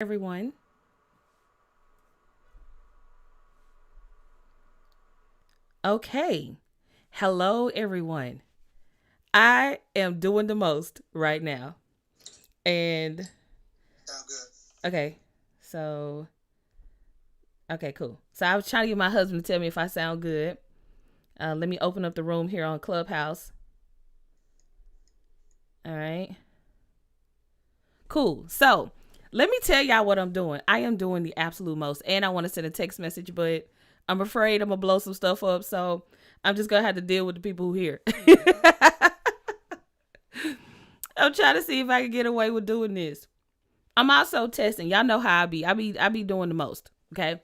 Everyone. Okay. Hello, everyone. I am doing the most right now. And okay, so okay, cool. So I was trying to get my husband to tell me if I sound good. Let me open up the room here on Clubhouse. All right, cool. So let me tell y'all what I'm doing. I am doing the absolute most, and I want to send a text message, but I'm afraid I'm gonna blow some stuff up. So I'm just gonna have to deal with the people who hear. I'm trying to see if I can get away with doing this. I'm also testing. Y'all know how I be. I be doing the most. Okay.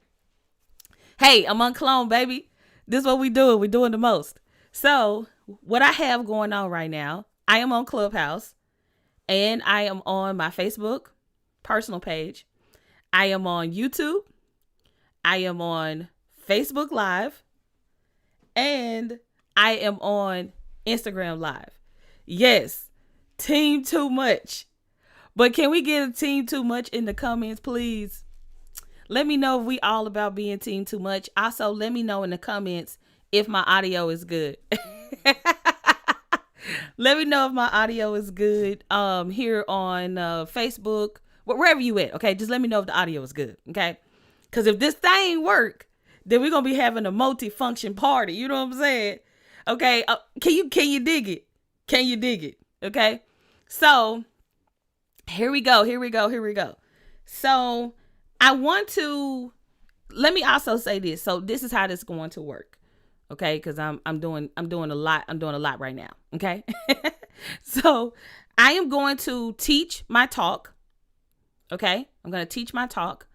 Hey, I'm uncloned, baby. This is what we doing. We doing the most. So what I have going on right now, I am on Clubhouse and I am on my Facebook personal page. I am on YouTube. I am on Facebook Live and I am on Instagram Live. Yes, team too much. But can we get a team too much in the comments, please? Let me know if we all about being team too much. Also, let me know in the comments if my audio is good. Let me know if my audio is good here on Facebook, wherever you at. Okay, just let me know if the audio is good. Okay, because if this thing work, then we're gonna be having a multi-function party. You know what I'm saying? Okay, can you dig it? Can you dig it? Okay, so here we go. Here we go. Here we go. So I want to let me also say this. So this is how this is going to work. Okay, because I'm doing a lot. I'm doing a lot right now. Okay. So I am going to teach my talk. Okay. I'm going to teach my talk.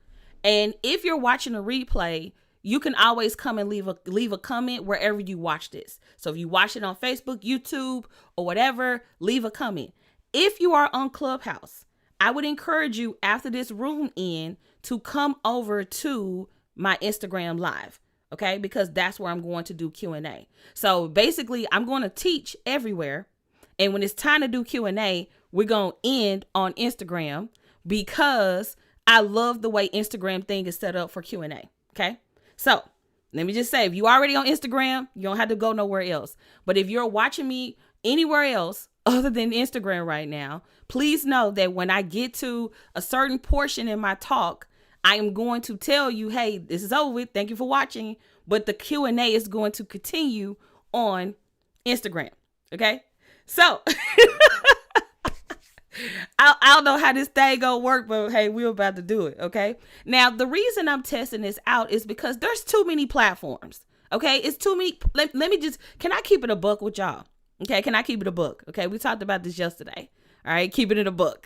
And if you're watching a replay, you can always come and leave a comment wherever you watch this. So if you watch it on Facebook, YouTube, or whatever, leave a comment. If you are on Clubhouse, I would encourage you after this room end to come over to my Instagram live. Okay, because that's where I'm going to do Q&A. So basically, I'm going to teach everywhere. And when it's time to do Q&A, we're going to end on Instagram because I love the way Instagram thing is set up for Q&A. Okay, so let me just say, if you already on Instagram, you don't have to go nowhere else. But if you're watching me anywhere else other than Instagram right now, please know that when I get to a certain portion in my talk, I am going to tell you, hey, this is over with. Thank you for watching. But the Q&A is going to continue on Instagram. Okay. So I don't know how this thing gonna work, but hey, we're about to do it. Okay. Now, the reason I'm testing this out is because there's too many platforms. Okay. It's too many. Let me just, can I keep it a buck with y'all? Okay. Can I keep it a book? Okay. We talked about this yesterday. All right. Keep it in a book.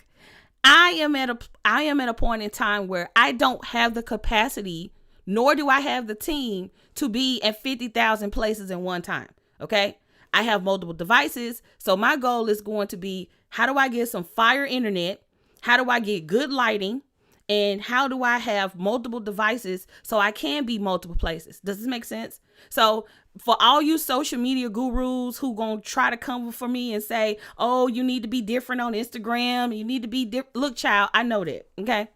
I am at a point in time where I don't have the capacity, nor do I have the team to be at 50,000 places in one time. Okay. I have multiple devices. So my goal is going to be, how do I get some fire internet? How do I get good lighting? And how do I have multiple devices so I can be multiple places? Does this make sense? So for all you social media gurus who gonna try to come for me and say, oh, you need to be different on Instagram. You need to be different. Look, child, I know that. Okay.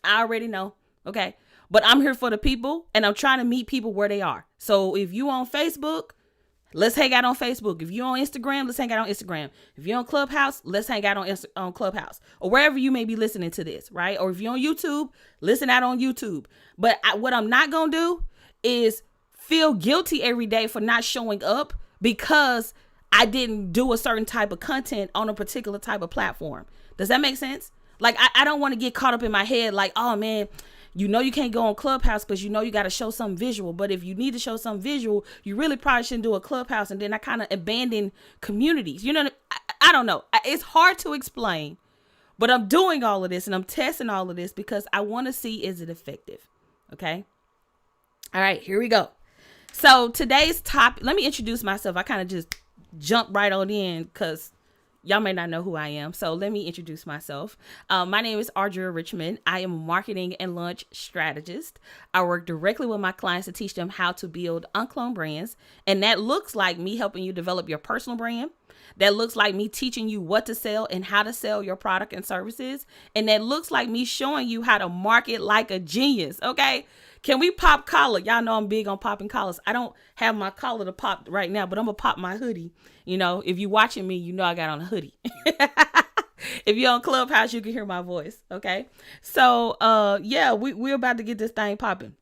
I already know. Okay. But I'm here for the people and I'm trying to meet people where they are. So if you on Facebook, let's hang out on Facebook. If you're on Instagram, let's hang out on Instagram. If you're on Clubhouse, let's hang out on Clubhouse or wherever you may be listening to this, right? Or if you're on YouTube, listen out on YouTube. But what I'm not going to do is feel guilty every day for not showing up because I didn't do a certain type of content on a particular type of platform. Does that make sense? Like, I don't want to get caught up in my head like, oh, man, you know you can't go on Clubhouse because you know you got to show something visual. But if you need to show something visual, you really probably shouldn't do a Clubhouse. And then I kind of abandon communities. You know, I don't know. It's hard to explain. But I'm doing all of this and I'm testing all of this because I want to see, is it effective? Okay. All right, here we go. So today's topic, let me introduce myself. I kind of just jumped right on in because y'all may not know who I am. So let me introduce myself. My name is Audria Richmond. I am a marketing and launch strategist. I work directly with my clients to teach them how to build uncloned brands. And that looks like me helping you develop your personal brand, That looks like me teaching you what to sell and how to sell your product and services. And that looks like me showing you how to market like a genius. Okay. Can we pop collar? Y'all know I'm big on popping collars. I don't have my collar to pop right now, but I'm going to pop my hoodie. You know, if you're watching me, you know I got on a hoodie. If you're on Clubhouse, you can hear my voice. Okay. So, yeah, we're about to get this thing popping.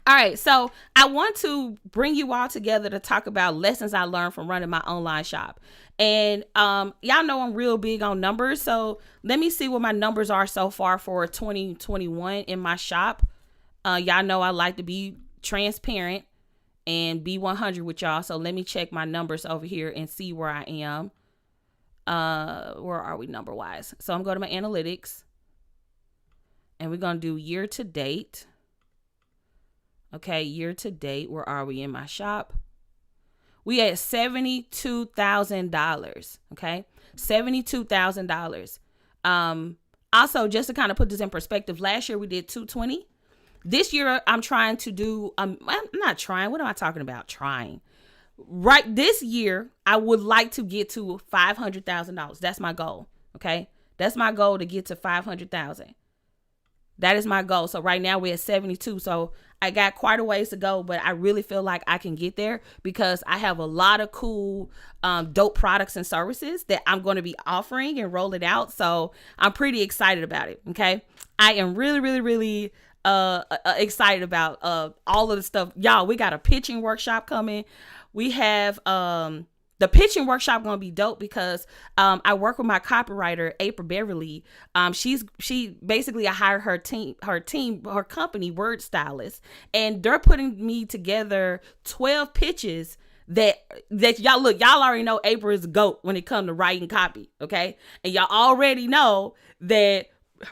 All right. So I want to bring you all together to talk about lessons I learned from running my online shop. And y'all know I'm real big on numbers. So let me see what my numbers are so far for 2021 in my shop. Y'all know I like to be transparent and be 100 with y'all. So let me check my numbers over here and see where I am. Where are we number wise? So I'm going to my analytics and we're going to do year to date. Okay, year to date, where are we in my shop? We at $72,000. Okay, $72,000. Also, just to kind of put this in perspective, last year we did 220. This year I'm trying to do. I'm not trying. What am I talking about? Trying. Right, this year I would like to get to $500,000. That's my goal. Okay, that's my goal, to get to 500,000. That is my goal. So right now we're at 72. So I got quite a ways to go, but I really feel like I can get there because I have a lot of cool, dope products and services that I'm going to be offering and rolling out. So I'm pretty excited about it. Okay. I am really, really, really excited about all of the stuff. Y'all, we got a pitching workshop coming. We have the pitching workshop going to be dope because I work with my copywriter, April Beverly. She basically, I hired her company, Word Stylist, and they're putting me together 12 pitches that y'all look. Y'all already know April is a GOAT when it comes to writing copy. Okay. And y'all already know that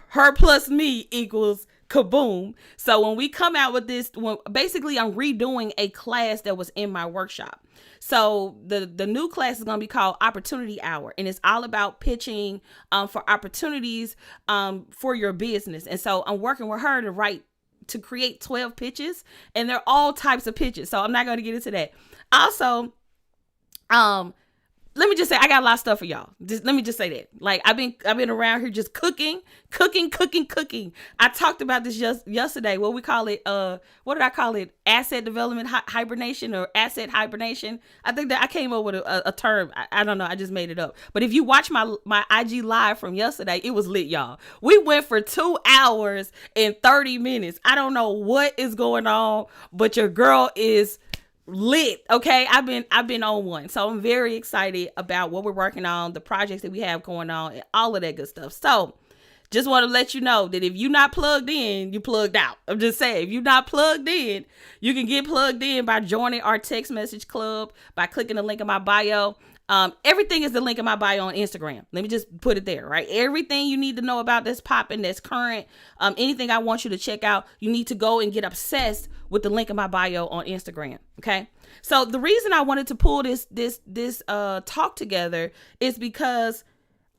her plus me equals kaboom. So when we come out with this, basically I'm redoing a class that was in my workshop. So the new class is going to be called Opportunity Hour, and it's all about pitching for opportunities for your business. And so I'm working with her to create 12 pitches, and they're all types of pitches. So I'm not going to get into that. Also, let me just say, I got a lot of stuff for y'all. Let me just say that. Like, I've been around here just cooking. I talked about this just yesterday. What we call it, what did I call it? Asset development hibernation or asset hibernation. I think that I came up with a term. I don't know. I just made it up. But if you watch my IG live from yesterday, it was lit, y'all. We went for 2 hours and 30 minutes. I don't know what is going on, but your girl is lit. Okay. I've been on one. So I'm very excited about what we're working on, the projects that we have going on, and all of that good stuff. So just want to let you know that if you're not plugged in, you plugged out. I'm just saying, if you're not plugged in, you can get plugged in by joining our text message club, by clicking the link in my bio. Everything is the link in my bio on Instagram. Let me just put it there, right? Everything you need to know about this popping, that's current, anything I want you to check out, you need to go and get obsessed with the link in my bio on Instagram. Okay. So the reason I wanted to pull this talk together is because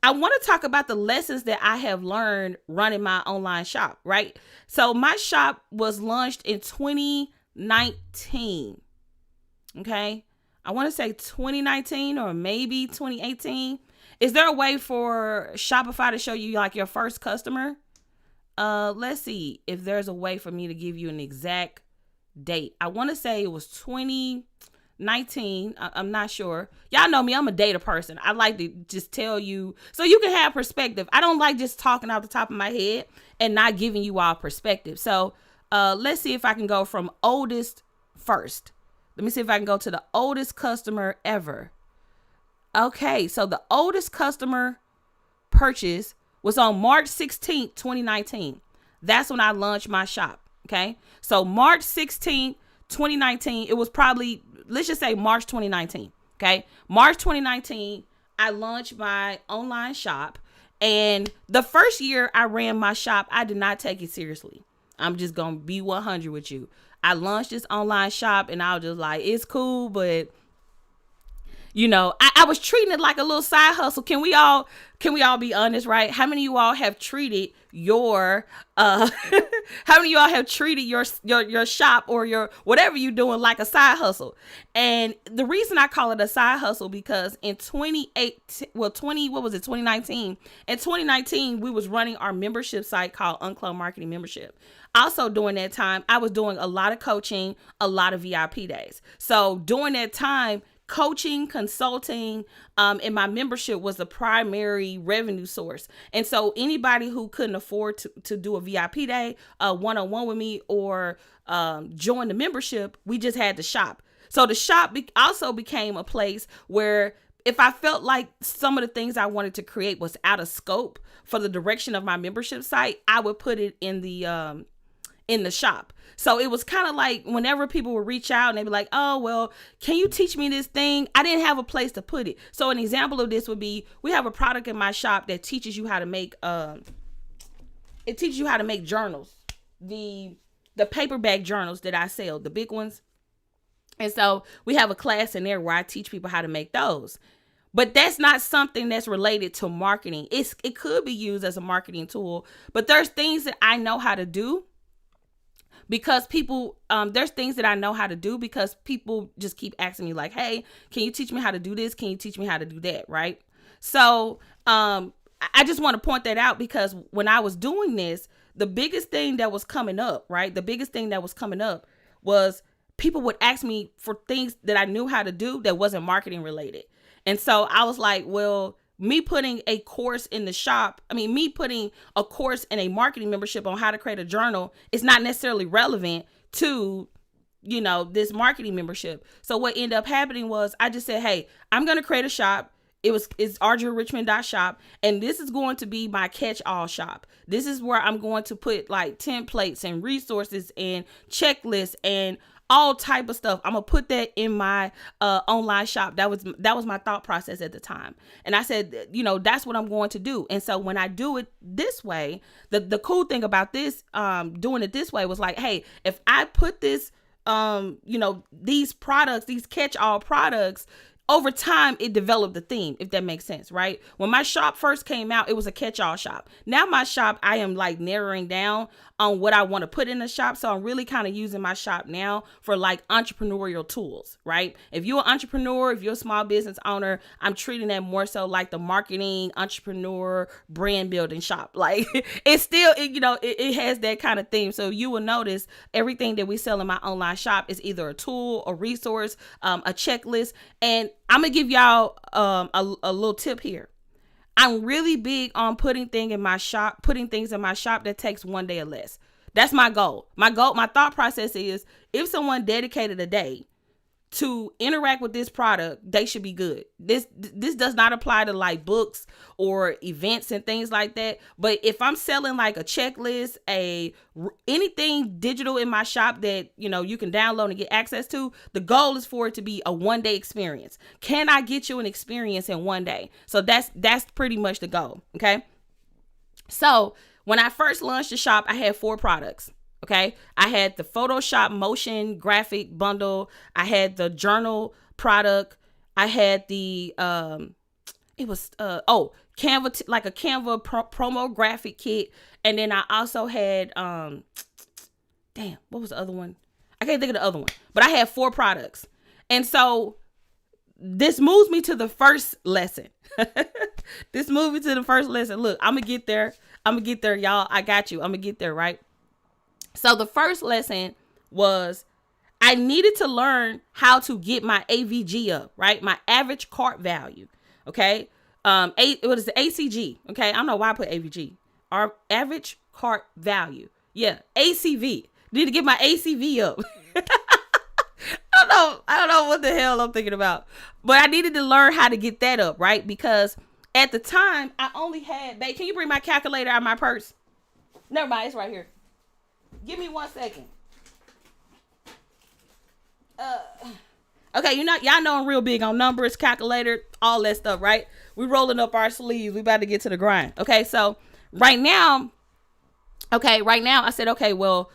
I want to talk about the lessons that I have learned running my online shop, right? So my shop was launched in 2019. Okay. I want to say 2019 or maybe 2018. Is there a way for Shopify to show you like your first customer? Let's see if there's a way for me to give you an exact date. I want to say it was 2019. I'm not sure. Y'all know me. I'm a data person. I like to just tell you so you can have perspective. I don't like just talking off the top of my head and not giving you all perspective. So let's see if I can go from oldest first. Let me see if I can go to the oldest customer ever. Okay, so the oldest customer purchase was on March 16th, 2019. That's when I launched my shop. Okay, so March 16th, 2019, it was probably, let's just say March 2019. Okay, March 2019, I launched my online shop. And the first year I ran my shop, I did not take it seriously. I'm just going to be 100 with you. I launched this online shop and I was just like, it's cool, but I was treating it like a little side hustle. Can we all be honest, right? How many of you all have treated your how many of y'all have treated your shop or your whatever you're doing like a side hustle? And the reason I call it a side hustle, because in 2019, in 2019 we was running our membership site called UnCloned Marketing Membership. Also during that time, I was doing a lot of coaching, a lot of VIP days. So during that time, coaching, consulting, and my membership was the primary revenue source. And so anybody who couldn't afford to do a VIP day, one-on-one with me, or join the membership, we just had to shop. So the shop also became a place where if I felt like some of the things I wanted to create was out of scope for the direction of my membership site, I would put it in the shop. So it was kind of like whenever people would reach out and they'd be like, oh, well, can you teach me this thing? I didn't have a place to put it. So an example of this would be, we have a product in my shop that teaches you how to make, journals, the paperback journals that I sell, the big ones. And so we have a class in there where I teach people how to make those. But that's not something that's related to marketing. It could be used as a marketing tool, but there's things that I know how to do because people, there's things that I know how to do because people just keep asking me like, hey, can you teach me how to do this? Can you teach me how to do that? Right. So, I just want to point that out because when I was doing this, the biggest thing that was coming up, right? The biggest thing that was coming up was people would ask me for things that I knew how to do that wasn't marketing related. And so I was like, well, me putting a course in the shop, me putting a course in a marketing membership on how to create a journal is not necessarily relevant to, this marketing membership. So what ended up happening was I just said, hey, I'm going to create a shop. It's AudriaRichmond.shop. And this is going to be my catch-all shop. This is where I'm going to put like templates and resources and checklists and all type of stuff. I'm gonna put that in my online shop. That was my thought process at the time. And I said, that's what I'm going to do. And so when I do it this way, the cool thing about this, doing it this way was like, hey, if I put this, these products, these catch-all products, over time, it developed the theme, if that makes sense, right? When my shop first came out, it was a catch-all shop. Now my shop, I am like narrowing down on what I want to put in the shop. So I'm really kind of using my shop now for like entrepreneurial tools, right? If you're an entrepreneur, if you're a small business owner, I'm treating that more so like the marketing, entrepreneur, brand building shop. Like it's still, it has that kind of theme. So you will notice everything that we sell in my online shop is either a tool, a resource, a checklist. And I'm going to give y'all a little tip here. I'm really big on putting things in my shop that takes one day or less. That's my goal. My thought process is if someone dedicated a day to interact with this product, they should be good. This does not apply to like books or events and things like that. But if I'm selling like a checklist, anything digital in my shop that, you can download and get access to, the goal is for it to be a one-day experience. Can I get you an experience in one day? So that's pretty much the goal. Okay. So when I first launched the shop, I had 4 products. Okay. I had the Photoshop motion graphic bundle. I had the journal product. I had the, Canva, like a Canva promo graphic kit. And then I also had, what was the other one? I can't think of the other one, but I had 4 products. And so this moves me to the first lesson. Look, I'm going to get there. Y'all. I got you. I'm going to get there. Right. So the first lesson was I needed to learn how to get my AVG up, right? My average cart value. Okay. What is the ACG? Okay. I don't know why I put AVG. Our average cart value. Yeah. ACV. Need to get my ACV up. I don't know what the hell I'm thinking about, but I needed to learn how to get that up, right? Because at the time I only had, babe, can you bring my calculator out of my purse? Never mind. It's right here. Give me 1 second. Okay, y'all know I'm real big on numbers, calculator, all that stuff, right? We rolling up our sleeves. We about to get to the grind. Okay, so right now I said, okay, well,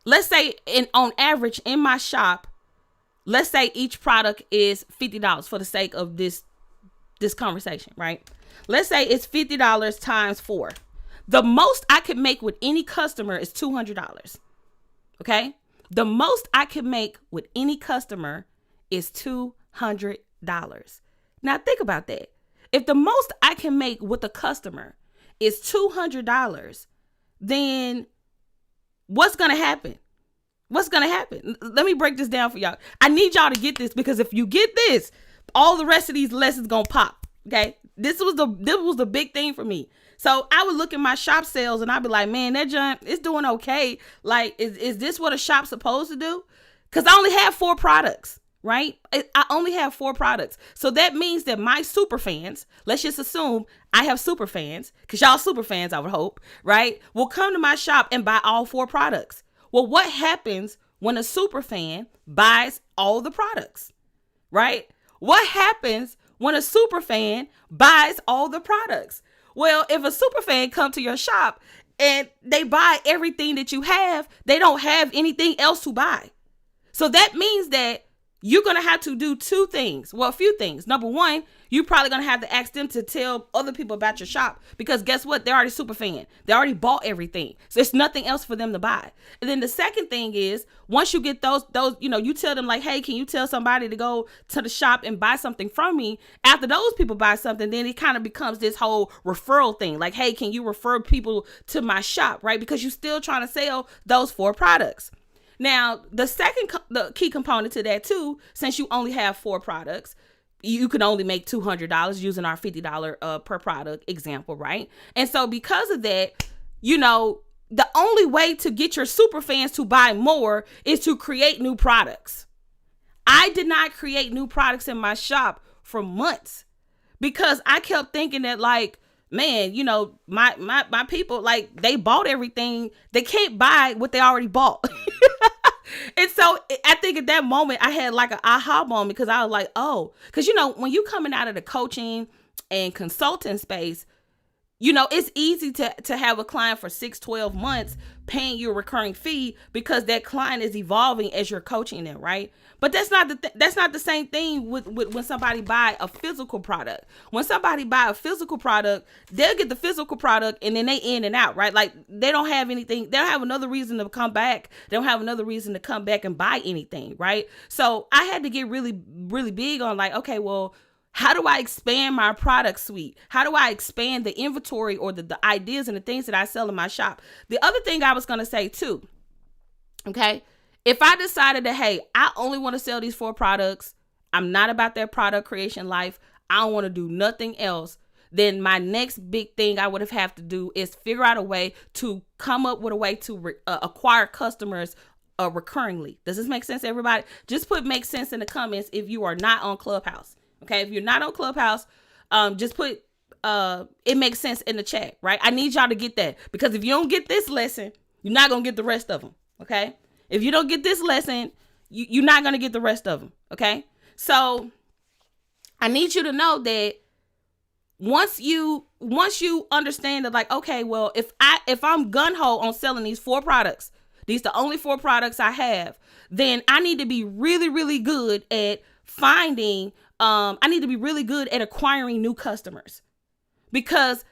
let's say on average in my shop, let's say each product is $50 for the sake of this conversation, right? Let's say it's $50 times 4. The most I could make with any customer is $200. Okay? The most I could make with any customer is $200. Now think about that. If the most I can make with a customer is $200, then what's going to happen? What's going to happen? Let me break this down for y'all. I need y'all to get this, because if you get this, all the rest of these lessons going to pop. Okay? This was the big thing for me. So I would look at my shop sales and I'd be like, man, that junk is doing okay. Like, is this what a shop's supposed to do? Because I only have 4 products, right? I only have 4 products. So that means that my super fans, let's just assume I have super fans, because y'all super fans, I would hope, right, will come to my shop and buy all 4 products. Well, what happens when a super fan buys all the products, right? What happens when a super fan buys all the products? Well, if a super fan come to your shop and they buy everything that you have, they don't have anything else to buy. So that means that you're going to have to do 2 things. Well, a few things. Number 1, you're probably going to have to ask them to tell other people about your shop, because guess what? They're already super fan. They already bought everything. So there's nothing else for them to buy. And then the second thing is, once you get those, you tell them like, hey, can you tell somebody to go to the shop and buy something from me? After those people buy something, then it kind of becomes this whole referral thing. Like, hey, can you refer people to my shop, right? Because you're still trying to sell those 4 products. Now, the key component to that too, since you only have 4 products, you can only make $200 using our $50 per product example, right? And so because of that, the only way to get your super fans to buy more is to create new products. I did not create new products in my shop for months, because I kept thinking that, like, man, my people, like, they bought everything. They can't buy what they already bought. And so I think at that moment I had like an aha moment, because I was like, oh, because, when you coming out of the coaching and consulting space, it's easy to have a client for 6-12 months paying you a recurring fee, because that client is evolving as you're coaching them, right? But that's not the same thing with when somebody buy a physical product. When somebody buy a physical product, they'll get the physical product and then they in and out, right? Like, they don't have anything. They don't have another reason to come back. They don't have another reason to come back and buy anything, right? So I had to get really, really big on, like, okay, well, how do I expand my product suite? How do I expand the inventory or the ideas and the things that I sell in my shop? The other thing I was going to say too, okay, if I decided that, hey, I only want to sell these 4 products, I'm not about that product creation life, I don't want to do nothing else, then my next big thing I would have to do is figure out a way to come up with a way to acquire customers recurringly. Does this make sense, everybody? Just put make sense in the comments if you are not on Clubhouse. Okay, if you're not on Clubhouse, just put it makes sense in the chat, right? I need y'all to get that, because if you don't get this lesson, you're not going to get the rest of them, okay? If you don't get this lesson, you're not going to get the rest of them, okay? So I need you to know that once you understand that, like, okay, well, if I'm gun-ho on selling these 4 products, these the only 4 products I have, then I need to be really, really good at I need to be really good at acquiring new customers, because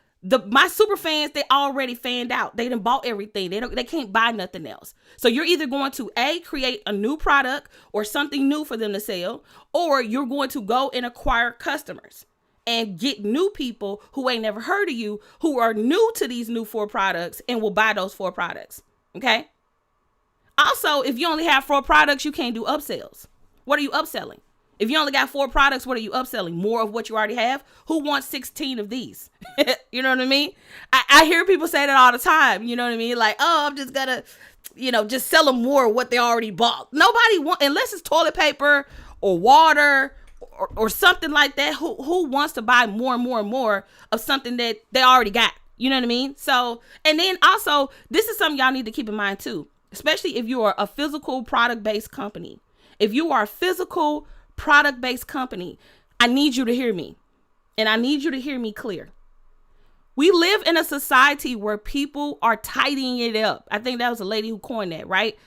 my super fans, they already fanned out. They done bought everything. They can't buy nothing else. So you're either going to create a new product or something new for them to sell, or you're going to go and acquire customers and get new people who ain't never heard of you, who are new to these new 4 products and will buy those 4 products. Okay. Also, if you only have 4 products, you can't do upsells. What are you upselling? If you only got 4 products, what are you upselling? More of what you already have? Who wants 16 of these? You know what I mean? I hear people say that all the time. You know what I mean? Like, oh, I'm just gonna, just sell them more of what they already bought. Nobody wants, unless it's toilet paper or water or something like that. Who wants to buy more and more and more of something that they already got? You know what I mean? So, and then also, this is something y'all need to keep in mind too, especially if you are a physical product-based company. If you are a physical product-based company, I need you to hear me, and I need you to hear me clear. We live in a society where people are tidying it up. I think that was a lady who coined that, right?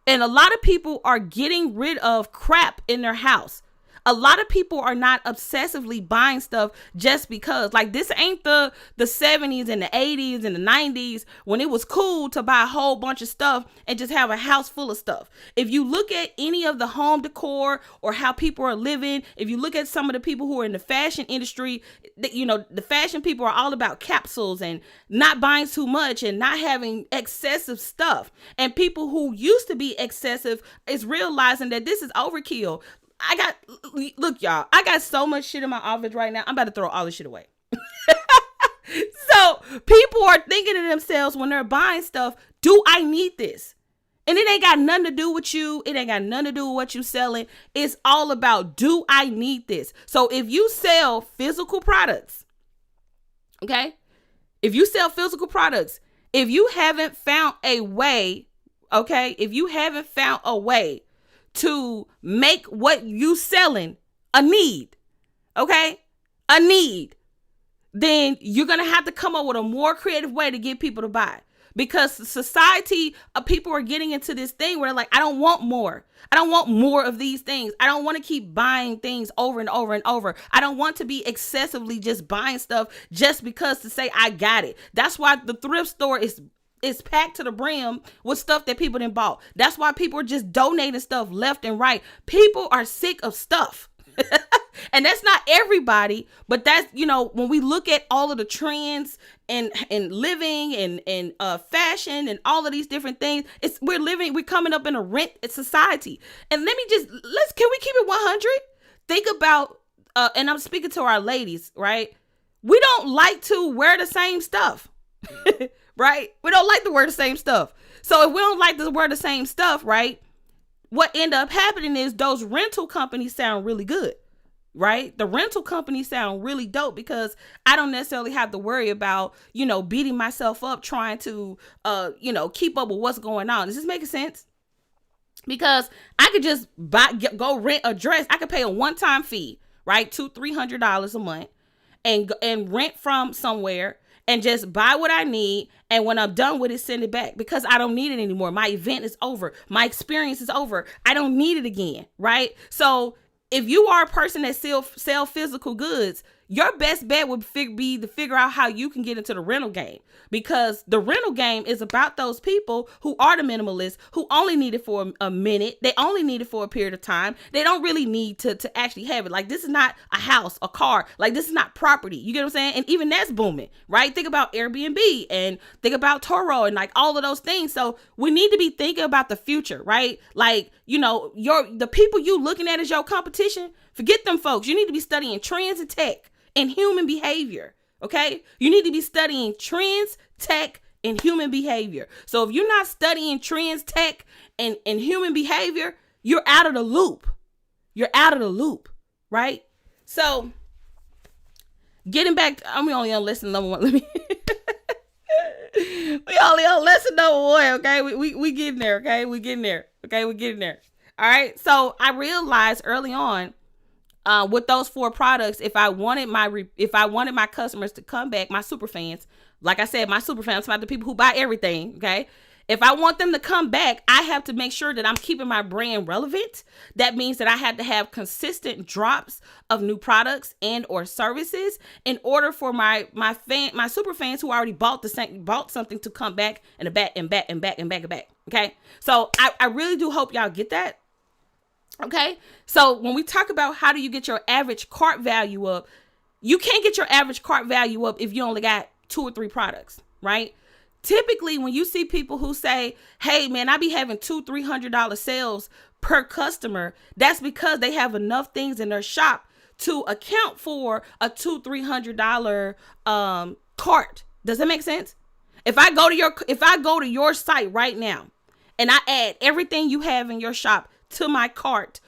And a lot of people are getting rid of crap in their house. A lot of people are not obsessively buying stuff just because. Like, this ain't the 70s and the 80s and the 90s when it was cool to buy a whole bunch of stuff and just have a house full of stuff. If you look at any of the home decor or how people are living, if you look at some of the people who are in the fashion industry, the fashion people are all about capsules and not buying too much and not having excessive stuff. And people who used to be excessive is realizing that this is overkill. Look, y'all, I got so much shit in my office right now. I'm about to throw all this shit away. So people are thinking to themselves when they're buying stuff, do I need this? And it ain't got nothing to do with you. It ain't got nothing to do with what you selling. It's all about, do I need this? So if you sell physical products, okay? If you sell physical products, if you haven't found a way, okay? If you haven't found a way to make what you selling a need, okay? A need, then you're going to have to come up with a more creative way to get people to buy. Because society of people are getting into this thing where like, I don't want more. I don't want more of these things. I don't want to keep buying things over and over and over. I don't want to be excessively just buying stuff just because to say I got it. That's why the thrift store is packed to the brim with stuff that people didn't bought. That's why people are just donating stuff left and right. People are sick of stuff. And that's not everybody, but that's, when we look at all of the trends and living and fashion and all of these different things, we're coming up in a rent society. And can we keep it 100? Think about, and I'm speaking to our ladies, right? We don't like to wear the same stuff. Right? We don't like to wear the same stuff. So if we don't like to wear the same stuff, right? What end up happening is those rental companies sound really good, right? The rental companies sound really dope because I don't necessarily have to worry about, beating myself up trying to, keep up with what's going on. Is this making sense? Because I could just go rent a dress. I could pay a one-time fee, right? $200-$300 a month and rent from somewhere and just buy what I need. And when I'm done with it, send it back because I don't need it anymore. My event is over. My experience is over. I don't need it again, right? So if you are a person that sell physical goods, your best bet would be to figure out how you can get into the rental game, because the rental game is about those people who are the minimalists, who only need it for a minute. They only need it for a period of time. They don't really need to actually have it. Like, this is not a house, a car. Like, this is not property. You get what I'm saying? And even that's booming, right? Think about Airbnb and think about Turo and like all of those things. So we need to be thinking about the future, right? Like, the people you looking at as your competition, forget them folks. You need to be studying trends and tech and human behavior, okay? You need to be studying trends, tech, and human behavior. So if you're not studying trends, tech, and human behavior, you're out of the loop. You're out of the loop, right? So getting back, I'm only on lesson number 1. We only on lesson number 1, okay? We getting there, okay? We getting there, okay? We getting there. All right. So I realized early on, with those 4 products, if I wanted my customers to come back, my super fans, like I said, my super fans, about the people who buy everything, okay? If I want them to come back, I have to make sure that I'm keeping my brand relevant. That means that I had to have consistent drops of new products and or services in order for my super fans who already bought something to come back and back. Okay. So I really do hope y'all get that. Okay. So when we talk about how do you get your average cart value up, you can't get your average cart value up if you only got 2 or 3 products, right? Typically, when you see people who say, hey, man, I be having $200-$300 sales per customer, that's because they have enough things in their shop to account for a $200-$300 cart. Does that make sense? If I go to your site right now and I add everything you have in your shop to my cart,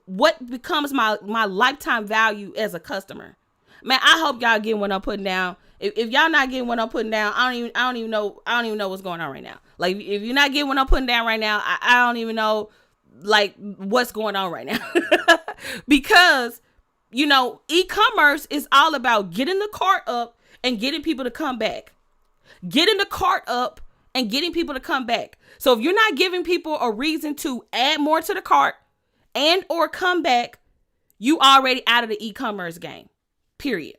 what becomes my lifetime value as a customer? Man, I hope y'all getting what I'm putting down. If y'all not getting what I'm putting down, I don't even know what's going on right now. Like, if you're not getting what I'm putting down right now, I don't even know like what's going on right now. Because, e-commerce is all about getting the cart up and getting people to come back. Getting the cart up and getting people to come back. So if you're not giving people a reason to add more to the cart and or come back, you already out of the e-commerce game, period.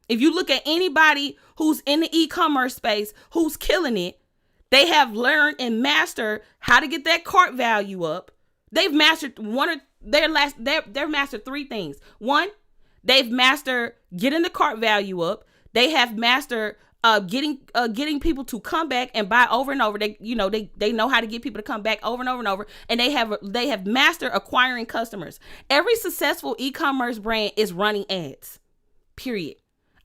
If you look at anybody who's in the e-commerce space, who's killing it, they have learned and mastered how to get that cart value up. They've mastered they've mastered three things. One, they've mastered getting the cart value up. They have mastered getting people to come back and buy over and over. They know how to get people to come back over and over and over. And they have mastered acquiring customers. Every successful e-commerce brand is running ads. Period.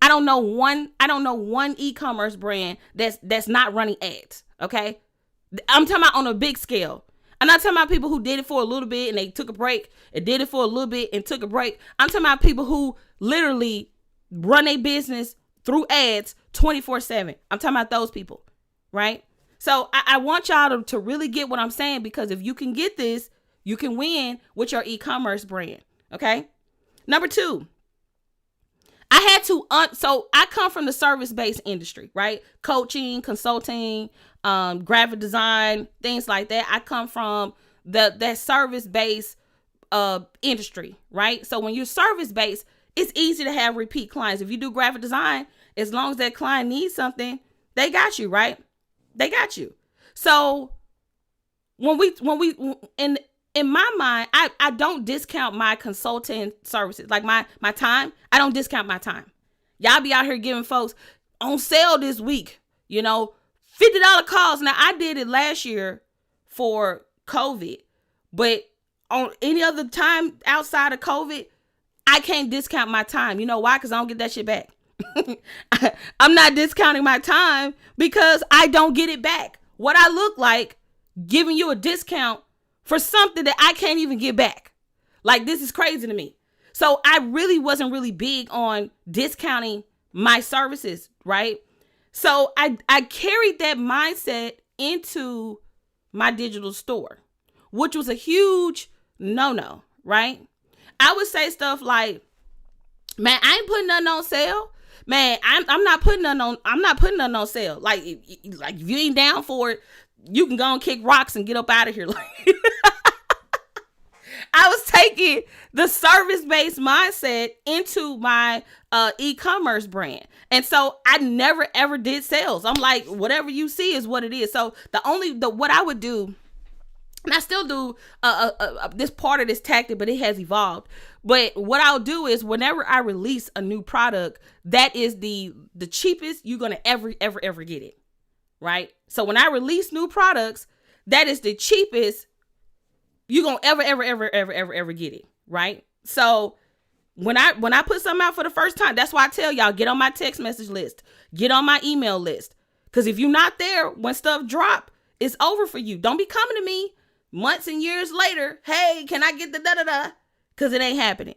I don't know one e-commerce brand that's not running ads. Okay. I'm talking about on a big scale. I'm not talking about people who did it for a little bit and they took a break and did it for a little bit and took a break. I'm talking about people who literally run a business through ads 24/7. I'm talking about those people, right? So I want y'all to really get what I'm saying, because if you can get this, you can win with your e-commerce brand, okay? Number two, I had to, so I come from the service-based industry, right? Coaching, consulting, graphic design, things like that. I come from that service-based industry, right? So when you're service-based, it's easy to have repeat clients. If you do graphic design, as long as that client needs something, they got you, right? They got you. So when we in my mind, I don't discount my consulting services. Like my time, I don't discount my time. Y'all be out here giving folks on sale this week, $50 calls. Now, I did it last year for COVID, but on any other time outside of COVID, I can't discount my time. You know why? Because I don't get that shit back. I'm not discounting my time because I don't get it back. What I look like giving you a discount for something that I can't even get back. Like, this is crazy to me. So I really wasn't really big on discounting my services, right? So I carried that mindset into my digital store, which was a huge no-no, right? I would say stuff like, man, I ain't putting nothing on sale. Man, I'm not putting nothing on sale. Like if you ain't down for it, you can go and kick rocks and get up out of here. Like, I was taking the service-based mindset into my e-commerce brand. And so I never, ever did sales. I'm like, whatever you see is what it is. So what I would do, and I still do this part of this tactic, but it has evolved. But what I'll do is whenever I release a new product, that is the cheapest you're going to ever get it. Right? So when I release new products, that is the cheapest you're going to ever get it. Right? So when I put something out for the first time, that's why I tell y'all, get on my text message list, get on my email list. Because if you're not there when stuff drop, it's over for you. Don't be coming to me months and years later. Hey, can I get the da-da-da? Because it ain't happening.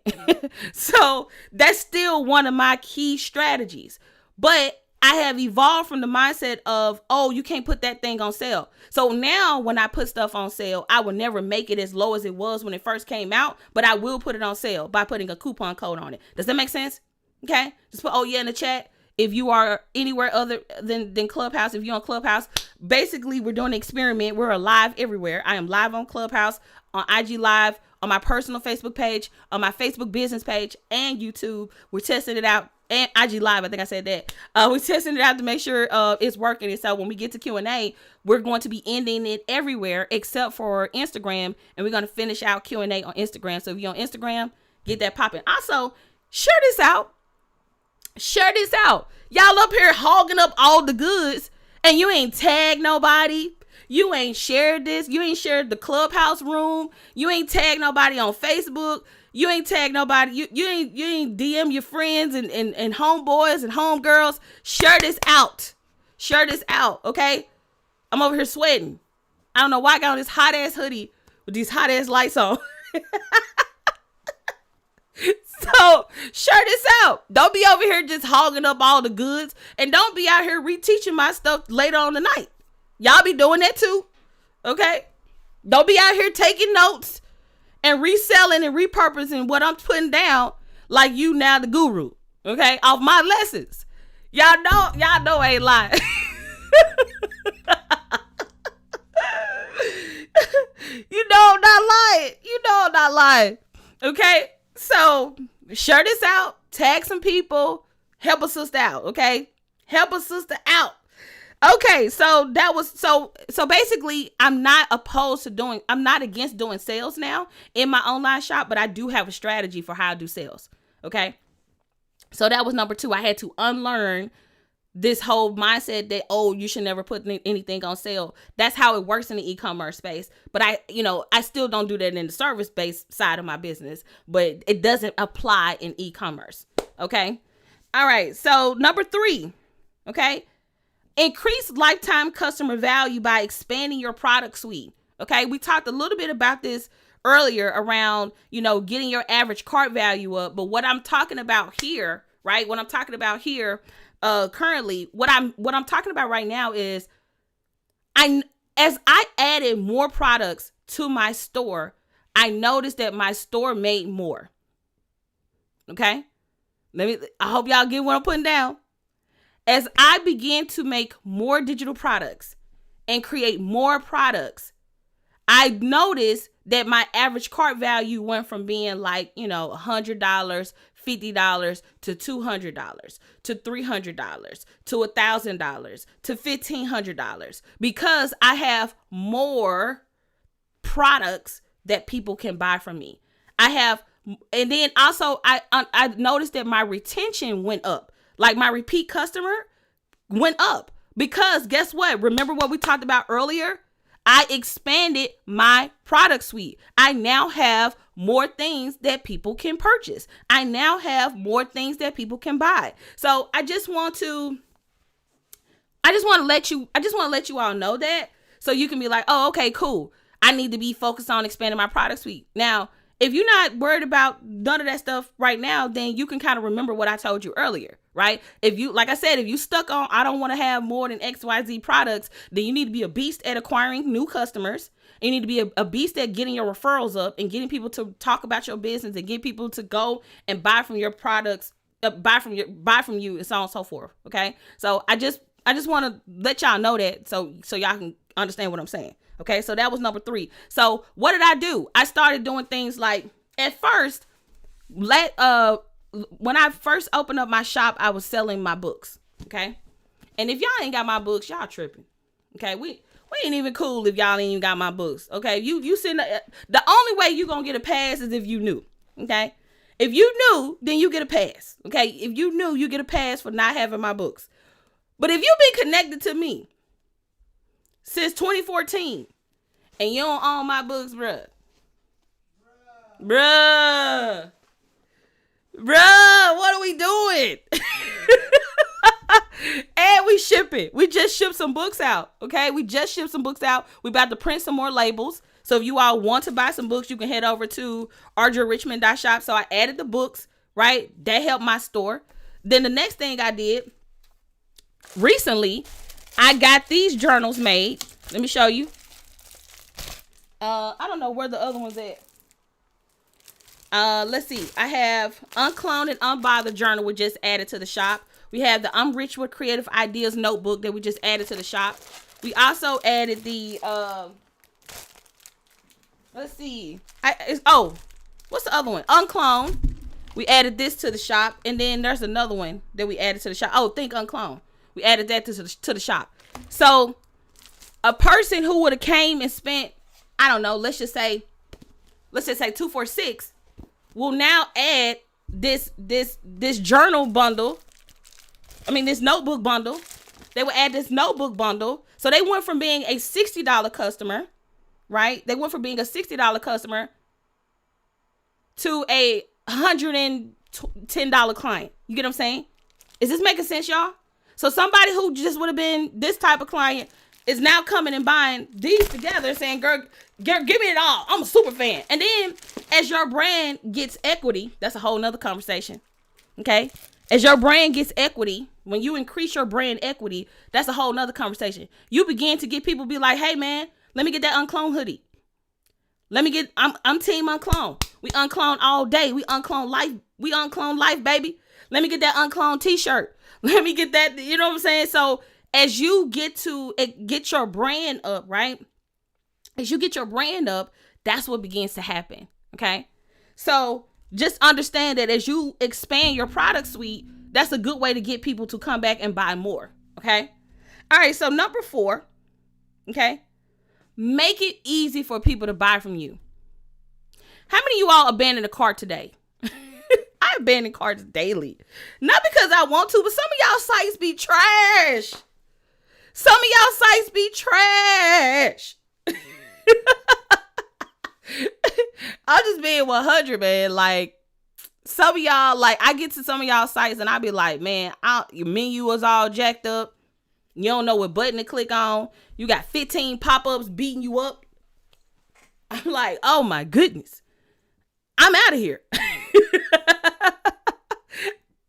So that's still one of my key strategies. But I have evolved from the mindset of, oh, you can't put that thing on sale. So now when I put stuff on sale, I will never make it as low as it was when it first came out, but I will put it on sale by putting a coupon code on it. Does that make sense? Okay. Just put, oh yeah, in the chat. If you are anywhere other than Clubhouse, if you're on Clubhouse, basically we're doing an experiment. We're live everywhere. I am live on Clubhouse, on IG Live, on my personal Facebook page, on my Facebook business page, and YouTube. We're testing it out. And IG Live, I think I said that. We're testing it out to make sure it's working. And so when we get to Q&A, we're going to be ending it everywhere except for Instagram. And we're going to finish out Q&A on Instagram. So if you're on Instagram, get that popping. Also, share this out. Share this out. Y'all up here hogging up all the goods and you ain't tagged nobody. You ain't shared this. You ain't shared the Clubhouse room. You ain't tagged nobody on Facebook. You ain't tagged nobody. You ain't DM your friends and homeboys and homegirls. Share this out. Share this out. Okay. I'm over here sweating. I don't know why I got on this hot ass hoodie with these hot ass lights on. So share this out. Don't be over here just hogging up all the goods, and don't be out here reteaching my stuff later on tonight. Y'all be doing that too. Okay. Don't be out here taking notes and reselling and repurposing what I'm putting down like you now the guru. Okay. Off my lessons. Y'all know I ain't lying. You know I'm not lying. You know I'm not lying. Okay? So share this out. Tag some people. Help a sister out. Okay? Help a sister out. Okay, so that was so basically I'm not against doing sales now in my online shop, but I do have a strategy for how I do sales. Okay? So that was number 2. I had to unlearn this whole mindset that, oh, you should never put anything on sale. That's how it works in the e-commerce space. But I still don't do that in the service-based side of my business, but it doesn't apply in e-commerce. Okay? All right. So number 3, okay? Increase lifetime customer value by expanding your product suite. Okay, we talked a little bit about this earlier around, getting your average cart value up. But what I'm talking about here, right? What I'm talking about here, currently, what I'm talking about right now is, as I added more products to my store, I noticed that my store made more. Okay, I hope y'all get what I'm putting down. As I began to make more digital products and create more products, I noticed that my average cart value went from being like, $100, $50 to $200 to $300 to $1,000 to $1,500 because I have more products that people can buy from me. And then also I noticed that my retention went up. Like my repeat customer went up because guess what? Remember what we talked about earlier? I expanded my product suite. I now have more things that people can purchase. I now have more things that people can buy. So I just want to let you all know that so you can be like, oh, okay, cool. I need to be focused on expanding my product suite. Now, if you're not worried about none of that stuff right now, then you can kind of remember what I told you earlier, right? If you stuck on, I don't want to have more than XYZ products, then you need to be a beast at acquiring new customers. You need to be a beast at getting your referrals up and getting people to talk about your business and get people to go and buy from your products, buy from you and so on and so forth. Okay. So I just want to let y'all know that so y'all can understand what I'm saying. Okay, so that was number 3. So what did I do? I started doing things like, at first, when I first opened up my shop, I was selling my books. Okay, and if y'all ain't got my books, y'all tripping. Okay, we ain't even cool if y'all ain't even got my books. Okay, you sitting the only way you gonna get a pass is if you knew. Okay, if you knew, then you get a pass. Okay, if you knew, you get a pass for not having my books. But if you've been connected to me since 2014, and you don't own my books, bruh, what are we doing? And we ship it. We just shipped some books out, okay? We about to print some more labels. So if you all want to buy some books, you can head over to AudriaRichmond.shop. So I added the books, right? That helped my store. Then the next thing I did recently, I got these journals made. Let me show you. I don't know where the other one's at. Let's see. I have UnCloned and Unbothered journal we just added to the shop. We have the I'm Rich with Creative Ideas notebook that we just added to the shop. We also added the let's see. What's the other one? UnCloned. We added this to the shop, and then there's another one that we added to the shop. Oh, Think UnCloned. We added that to the shop. So a person who would have came and spent, I don't know, let's just say $246 will now add this journal bundle. This notebook bundle. They will add this notebook bundle. So they went from being a $60 customer, right? They went from being a $60 customer to a $110 client. You get what I'm saying? Is this making sense, y'all? So somebody who just would have been this type of client is now coming and buying these together, saying, girl, give me it all. I'm a super fan. And then as your brand gets equity, that's a whole nother conversation. Okay. As your brand gets equity, when you increase your brand equity, that's a whole nother conversation. You begin to get people be like, hey man, let me get that UnCloned hoodie. I'm team UnCloned. We UnCloned all day. We UnCloned life. We UnCloned life, baby. Let me get that UnCloned t-shirt. Let me get that. You know what I'm saying? So as you get your brand up, right? As you get your brand up, that's what begins to happen. Okay. So just understand that as you expand your product suite, that's a good way to get people to come back and buy more. Okay. All right. So number 4, okay, make it easy for people to buy from you. How many of you all abandon a cart today? I abandon carts daily. Not because I want to, but some of y'all sites be trash. Some of y'all sites be trash. I'm just being 100, man. Like, some of y'all, like, I get to some of y'all sites and I be like, man, your menu is all jacked up. You don't know what button to click on. You got 15 pop-ups beating you up. I'm like, oh my goodness. I'm out of here.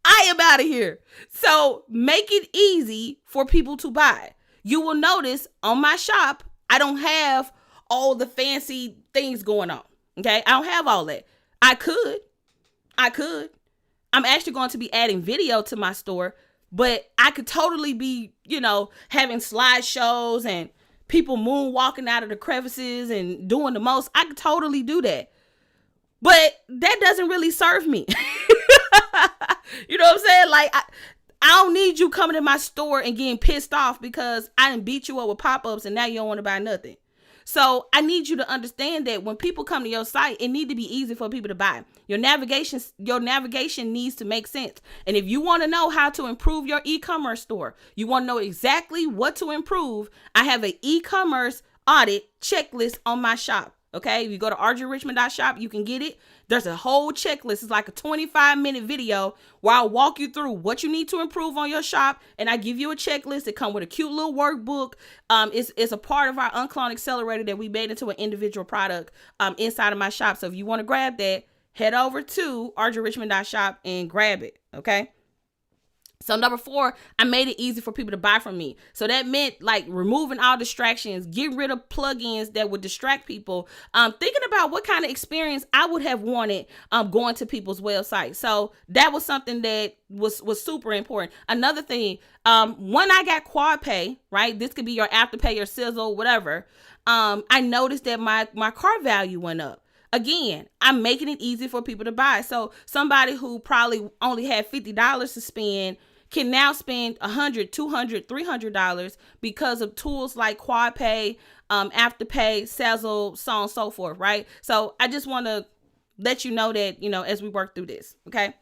I am out of here. So make it easy for people to buy. You will notice on my shop, I don't have all the fancy things going on. Okay. I don't have all that. I could. I'm actually going to be adding video to my store, but I could totally be, having slideshows and people moonwalking out of the crevices and doing the most. I could totally do that. But that doesn't really serve me. You know what I'm saying? Like, I don't need you coming in my store and getting pissed off because I didn't beat you up with pop-ups and now you don't want to buy nothing. So I need you to understand that when people come to your site, it needs to be easy for people to buy. Your navigation needs to make sense. And if you want to know how to improve your e-commerce store, you want to know exactly what to improve, I have an e-commerce audit checklist on my shop. Okay, if you go to audriarichmond.shop, you can get it. There's a whole checklist. It's like a 25-minute video where I'll walk you through what you need to improve on your shop. And I give you a checklist. It comes with a cute little workbook. It's a part of our UnCloned Accelerator that we made into an individual product inside of my shop. So if you want to grab that, head over to audriarichmond.shop and grab it. Okay. So number 4, I made it easy for people to buy from me. So that meant like removing all distractions, getting rid of plugins that would distract people, thinking about what kind of experience I would have wanted going to people's websites. So that was something that was super important. Another thing, when I got quad pay, right? This could be your Afterpay, your Sizzle, whatever. I noticed that my cart value went up. Again, I'm making it easy for people to buy. So somebody who probably only had $50 to spend can now spend $100, $200, $300 because of tools like QuadPay, Afterpay, Sizzle, so on and so forth, right? So I just want to let you know that, as we work through this, okay?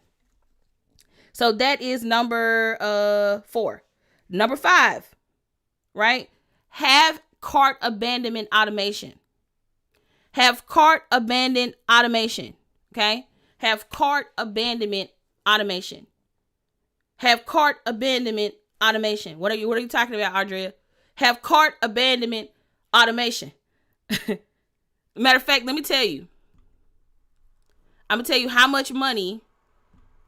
So that is number 4. Number 5, right? Have cart abandonment automation. Have cart abandonment automation, okay? Have cart abandonment automation. Have cart abandonment automation. What are you talking about, Audria? Have cart abandonment automation. Matter of fact, let me tell you. I'm gonna tell you how much money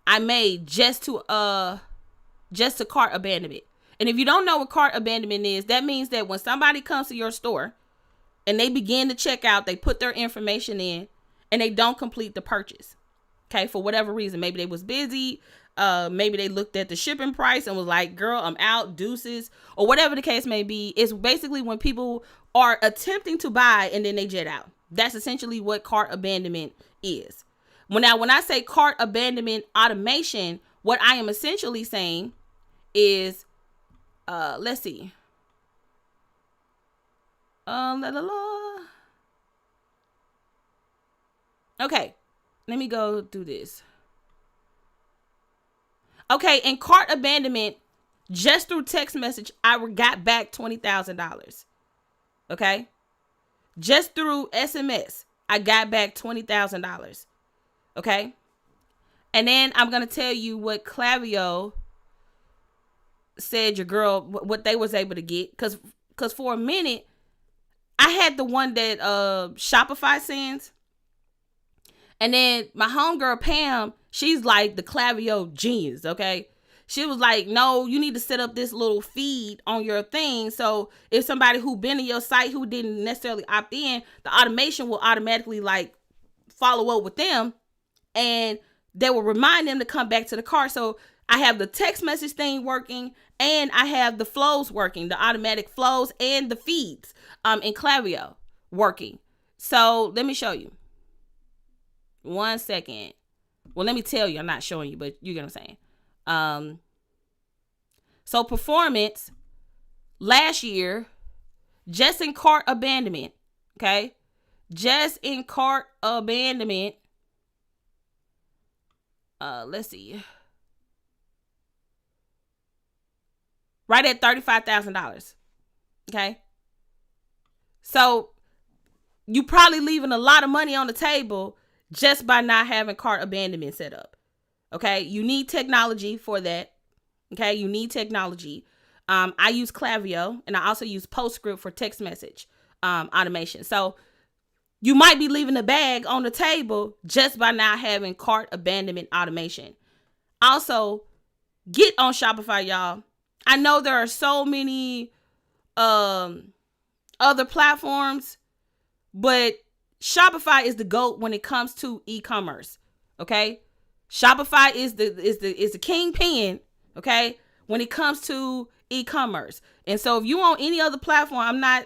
I made just to cart abandonment. And if you don't know what cart abandonment is, that means that when somebody comes to your store and they begin to check out, they put their information in and they don't complete the purchase. Okay, for whatever reason, maybe they was busy. Maybe they looked at the shipping price and was like, girl, I'm out, deuces, or whatever the case may be. It's basically when people are attempting to buy and then they jet out. That's essentially what cart abandonment is. When I say cart abandonment automation, what I am essentially saying is, let's see. Okay, let me go do this. Okay, in cart abandonment, just through text message, I got back $20,000. Okay? Just through SMS, I got back $20,000. Okay? And then I'm going to tell you what Klaviyo said your girl, what they was able to get. Because for a minute, I had the one that Shopify sends. And then my homegirl, Pam, she's like the Klaviyo genius, okay? She was like, no, you need to set up this little feed on your thing. So if somebody who been to your site who didn't necessarily opt in, the automation will automatically like follow up with them. And they will remind them to come back to the cart. So I have the text message thing working and I have the flows working, the automatic flows and the feeds in Klaviyo. working. So let me show you. 1 second. Well, let me tell you. I'm not showing you, but you get what I'm saying. So performance last year, just in cart abandonment. Okay. Just in cart abandonment. Let's see. Right at $35,000. Okay. So you probably leaving a lot of money on the table just by not having cart abandonment set up. Okay. You need technology for that. Okay. You need technology. I use Klaviyo, and I also use PostScript for text message automation. So you might be leaving the bag on the table just by not having cart abandonment automation. Also, get on Shopify, y'all. I know there are so many other platforms, but Shopify is the GOAT when it comes to e-commerce. Okay? Shopify is the kingpin, okay, when it comes to e-commerce. And so if you on any other platform, I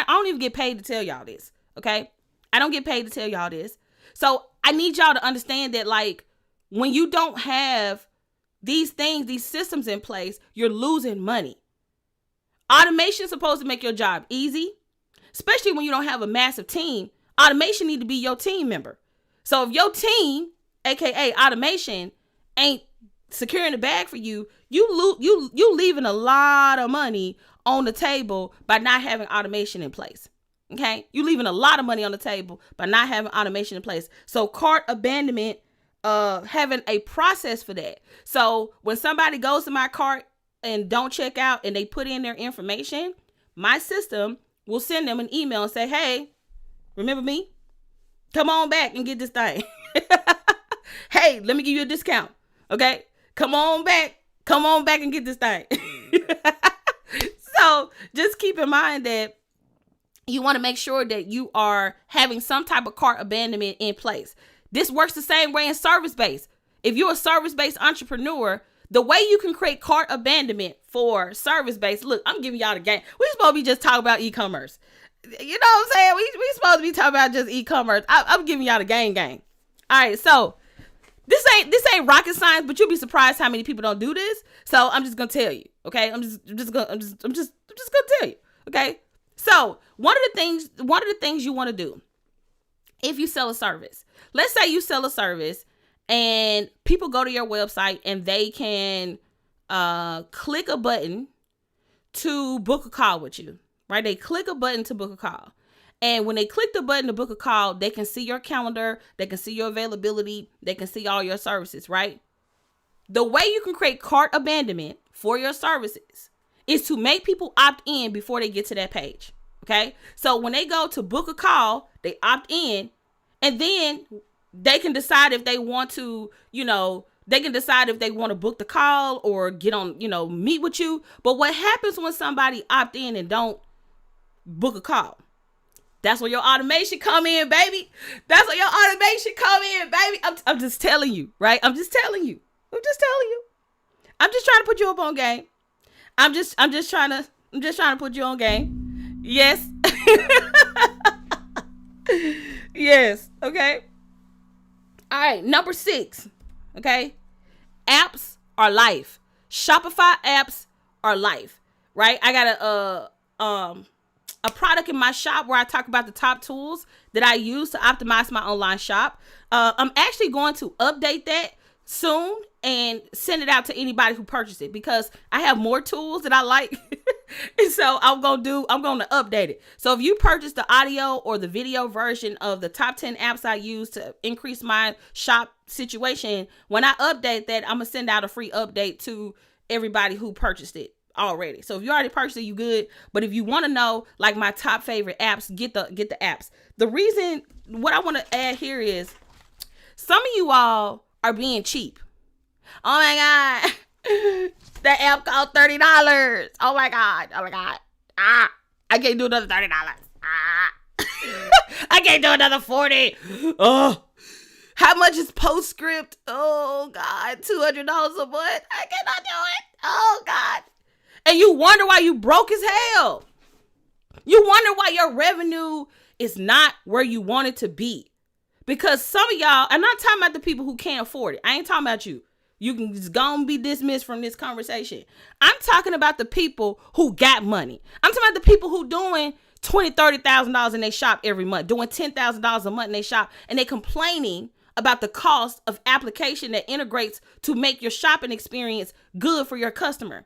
don't even get paid to tell y'all this. Okay. I don't get paid to tell y'all this. So I need y'all to understand that, like, when you don't have these things, these systems in place, you're losing money. Automation is supposed to make your job easy, especially when you don't have a massive team. Automation need to be your team member. So if your team, aka automation, ain't securing the bag for you, you leaving a lot of money on the table by not having automation in place. Okay, you leaving a lot of money on the table by not having automation in place. So cart abandonment, having a process for that. So when somebody goes to my cart and don't check out and they put in their information, my system will send them an email and say, hey, remember me? Come on back and get this thing. Hey, let me give you a discount. Okay, come on back and get this thing. So just keep in mind that you want to make sure that you are having some type of cart abandonment in place. This works the same way in service-based. If you're a service-based entrepreneur, the way you can create cart abandonment for service-based, look, I'm giving y'all the game. We're supposed to be just talking about e-commerce. You know what I'm saying? We supposed to be talking about just e-commerce. I'm giving y'all the game. All right, so this ain't rocket science, but you'll be surprised how many people don't do this. So I'm just gonna tell you, okay? I'm just gonna tell you, okay? So one of the things you want to do if you sell a service, let's say you sell a service and people go to your website and they can click a button to book a call with you, right? They click a button to book a call. And when they click the button to book a call, they can see your calendar, they can see your availability, they can see all your services, right? The way you can create cart abandonment for your services is to make people opt in before they get to that page. Okay. So when they go to book a call, they opt in, and then they can decide if they want to, they can decide if they want to book the call or get on, meet with you. But what happens when somebody opt in and book a call? That's where your automation come in, baby. I'm just telling you, right? I'm just telling you. I'm just trying to put you up on game. I'm just trying to put you on game. Yes. Yes. Okay. All right. Number 6. Okay. Apps are life. Shopify apps are life. Right. I got a product in my shop where I talk about the top tools that I use to optimize my online shop. I'm actually going to update that soon and send it out to anybody who purchased it, because I have more tools that I like. And so I'm going to update it. So if you purchase the audio or the video version of the top 10 apps I use to increase my shop situation, when I update that, I'm going to send out a free update to everybody who purchased it already. So if you already purchased it, you good. But if you want to know like my top favorite apps, get the apps. The reason, what I want to add here is, some of you all are being cheap. Oh my God. That app cost $30. Oh my God. I can't do another $30. I can't do another $40. Oh, how much is PostScript? Oh God, $200 a month. I cannot do it. Oh God. And you wonder why you broke as hell. You wonder why your revenue is not where you want it to be. Because some of y'all, I'm not talking about the people who can't afford it. I ain't talking about you. You can just go and be dismissed from this conversation. I'm talking about the people who got money. I'm talking about the people who doing $20,000, $30,000 in their shop every month, doing $10,000 a month in their shop, and they complaining about the cost of application that integrates to make your shopping experience good for your customer.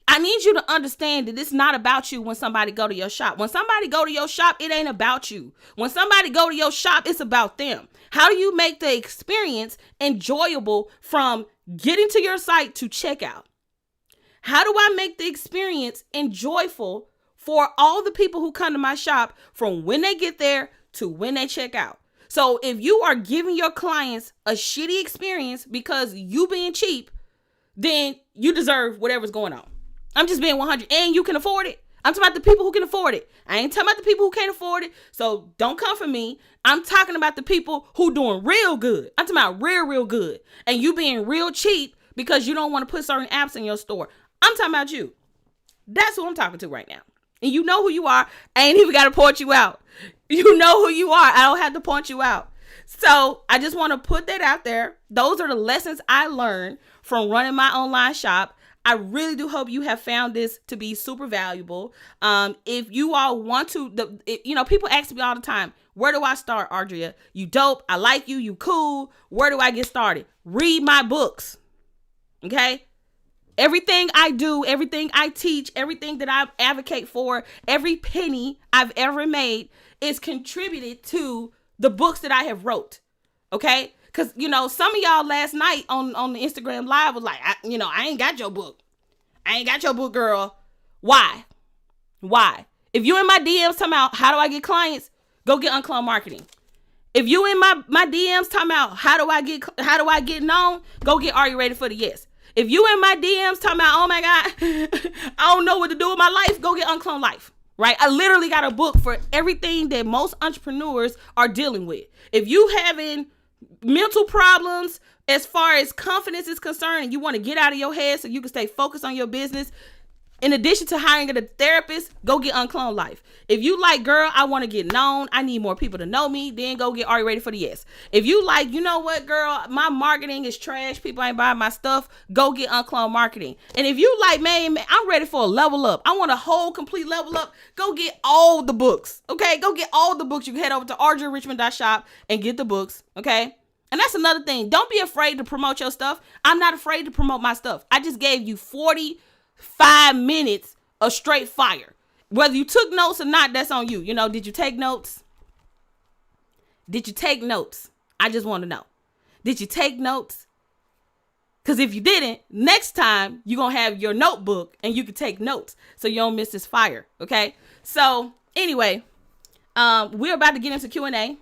I need you to understand that it's not about you when somebody go to your shop. When somebody go to your shop, it ain't about you. When somebody go to your shop, it's about them. How do you make the experience enjoyable from getting to your site to checkout? How do I make the experience enjoyable for all the people who come to my shop from when they get there to when they check out? So if you are giving your clients a shitty experience because you being cheap, then you deserve whatever's going on. I'm just being 100, and you can afford it. I'm talking about the people who can afford it. I ain't talking about the people who can't afford it. So don't come for me. I'm talking about the people who doing real good. I'm talking about real good. And you being real cheap because you don't want to put certain apps in your store. I'm talking about you. That's who I'm talking to right now. And you know who you are. I ain't even got to point you out. You know who you are. I don't have to point you out. So I just want to put that out there. Those are the lessons I learned from running my online shop. I really do hope you have found this to be super valuable. If you all want to, people ask me all the time, where do I start, Audria? You dope. I like you. You cool. Where do I get started? Read my books. Okay. Everything I do, everything I teach, everything that I advocate for, every penny I've ever made is contributed to the books that I have wrote. Okay. Because, some of y'all last night on the Instagram Live was like, I ain't got your book. I ain't got your book, girl. Why? If you in my DMs talking about how do I get clients, go get UnCloned Marketing. If you in my DMs talking about how do I get known, go get Are You Ready for the Yes. If you in my DMs talking about, oh my God, I don't know what to do with my life, go get UnCloned Life. Right? I literally got a book for everything that most entrepreneurs are dealing with. If you having mental problems as far as confidence is concerned and you want to get out of your head so you can stay focused on your business, in addition to hiring a therapist, go get UnCloned Life. If you like, girl, I want to get known, I need more people to know me, then go get Are You Ready for the Yes. If you like, you know what, girl, my marketing is trash, people ain't buying my stuff, go get UnCloned Marketing. And if you like, man, I'm ready for a level up, I want a whole complete level up, go get all the books, okay? Go get all the books. You can head over to audriarichmond.shop and get the books, okay? And that's another thing. Don't be afraid to promote your stuff. I'm not afraid to promote my stuff. I just gave you 45 minutes of straight fire. Whether you took notes or not, that's on you. Did you take notes? Did you take notes? I just want to know. Did you take notes? Because if you didn't, next time you're going to have your notebook and you can take notes so you don't miss this fire. Okay. So anyway, we're about to get into Q&A.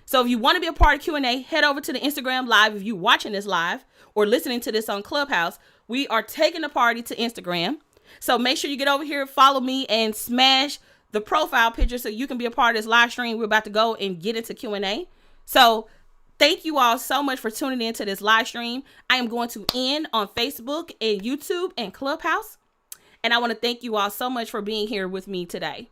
So if you want to be a part of Q&A, head over to the Instagram Live. If you're watching this live or listening to this on Clubhouse, we are taking the party to Instagram. So make sure you get over here, follow me, and smash the profile picture so you can be a part of this live stream. We're about to go and get into Q&A. So thank you all so much for tuning in to this live stream. I am going to end on Facebook and YouTube and Clubhouse. And I want to thank you all so much for being here with me today.